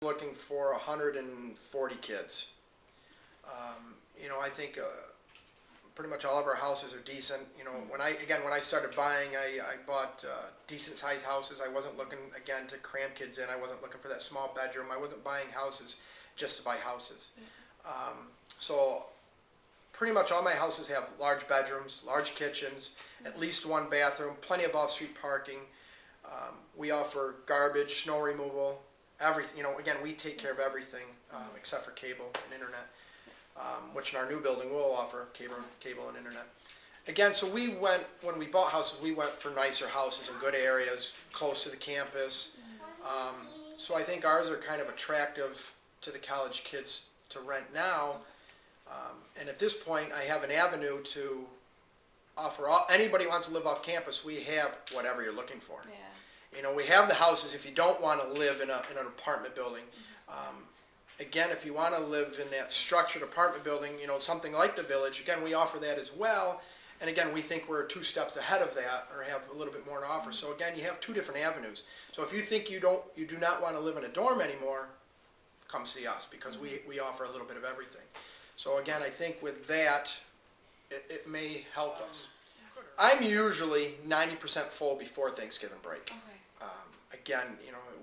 looking for 140 kids. I think pretty much all of our houses are decent. When I started buying, I bought decent sized houses. I wasn't looking, again, to cram kids in. I wasn't looking for that small bedroom. I wasn't buying houses just to buy houses. So pretty much all my houses have large bedrooms, large kitchens, at least one bathroom, plenty of off-street parking. We offer garbage, snow removal, everything. Again, we take care of everything except for cable and internet, which in our new building will offer cable and internet. Again, so when we bought houses, we went for nicer houses in good areas, close to the campus. So I think ours are kind of attractive to the college kids to rent now. And at this point, I have an avenue to offer anybody who wants to live off campus. We have whatever you're looking for. Yeah. We have the houses if you don't want to live in an apartment building. Again, if you want to live in that structured apartment building, something like the Village, again, we offer that as well. And again, we think we're 2 steps ahead of that, or have a little bit more to offer. So again, you have 2 different avenues. So if you think you do not want to live in a dorm anymore, come see us, because we offer a little bit of everything. So again, I think with that, it may help us. I'm usually 90% full before Thanksgiving break. Okay. Again,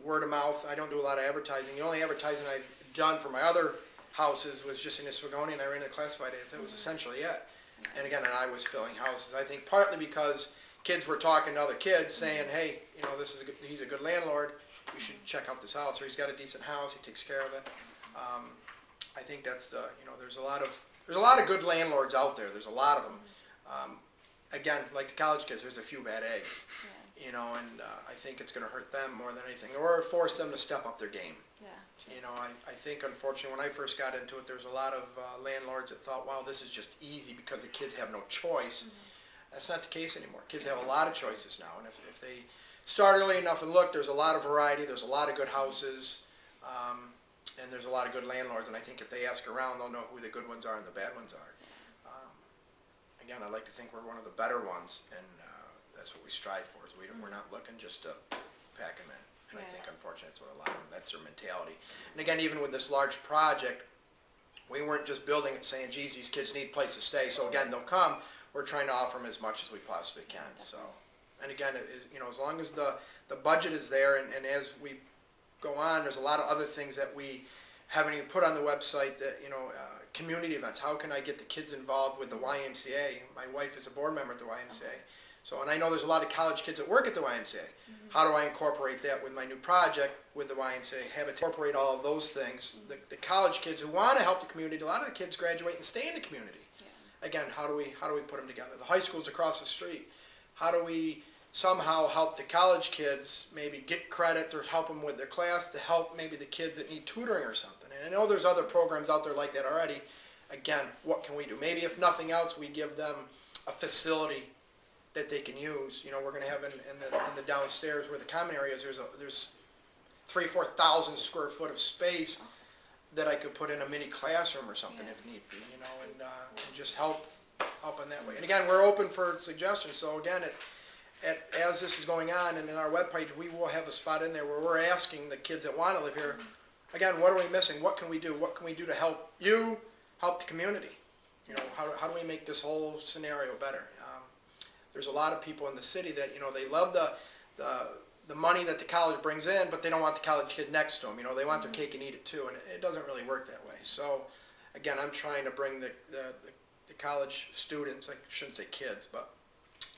word of mouth. I don't do a lot of advertising. The only advertising I've done for my other houses was just in Isfagoni, and I ran the classified ads. That was essentially it. And again, I was filling houses. I think partly because kids were talking to other kids saying, hey, he's a good landlord. You should check out this house, or he's got a decent house. He takes care of it. I think that's there's a lot of good landlords out there. There's a lot of them. Again, like the college kids, there's a few bad eggs. Yeah. And I think it's going to hurt them more than anything, or force them to step up their game. Yeah. I think, unfortunately, when I first got into it, there's a lot of landlords that thought, wow, this is just easy because the kids have no choice. That's not the case anymore. Kids have a lot of choices now, and if they start early enough and look, there's a lot of variety, there's a lot of good houses, and there's a lot of good landlords, and I think if they ask around, they'll know who the good ones are and the bad ones are. Again, I like to think we're one of the better ones, and that's what we strive for. Is we're not looking just to pack them in. And I think, unfortunately, that's what a lot of them, that's their mentality. And again, even with this large project, we weren't just building it saying, geez, these kids need a place to stay. So again, they'll come. We're trying to offer them as much as we possibly can. So, and again, as long as the budget is there, and as we go on, there's a lot of other things that we haven't even put on the website that, community events. How can I get the kids involved with the YMCA? My wife is a board member at the YMCA. So, and I know there's a lot of college kids that work at the YMCA. How do I incorporate that with my new project with the YMCA? Have it incorporate all of those things. The college kids who want to help the community, a lot of the kids graduate and stay in the community. Yeah. Again, how do we put them together? The high school's across the street. How do we somehow help the college kids maybe get credit or help them with their class to help maybe the kids that need tutoring or something? And I know there's other programs out there like that already. Again, what can we do? Maybe if nothing else, we give them a facility that they can use. We're going to have in the downstairs where the common areas, there's 3,000-4,000 square foot of space that I could put in a mini classroom or something if need be, and just help in that way. And again, we're open for suggestions. So again, as this is going on, and in our webpage, we will have a spot in there where we're asking the kids that want to live here, again, what are we missing? What can we do? What can we do to help you, help the community? How do we make this whole scenario better? There's a lot of people in the city that, they love the money that the college brings in, but they don't want the college kid next to them. They want their cake and eat it too, and it doesn't really work that way. So, again, I'm trying to bring the college students, I shouldn't say kids, but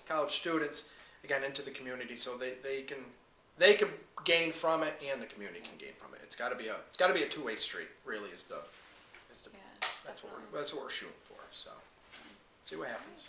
college students, again, into the community so they can gain from it, and the community can gain from it. It's got to be a two-way street. Really, that's what we're shooting for. So, see what happens.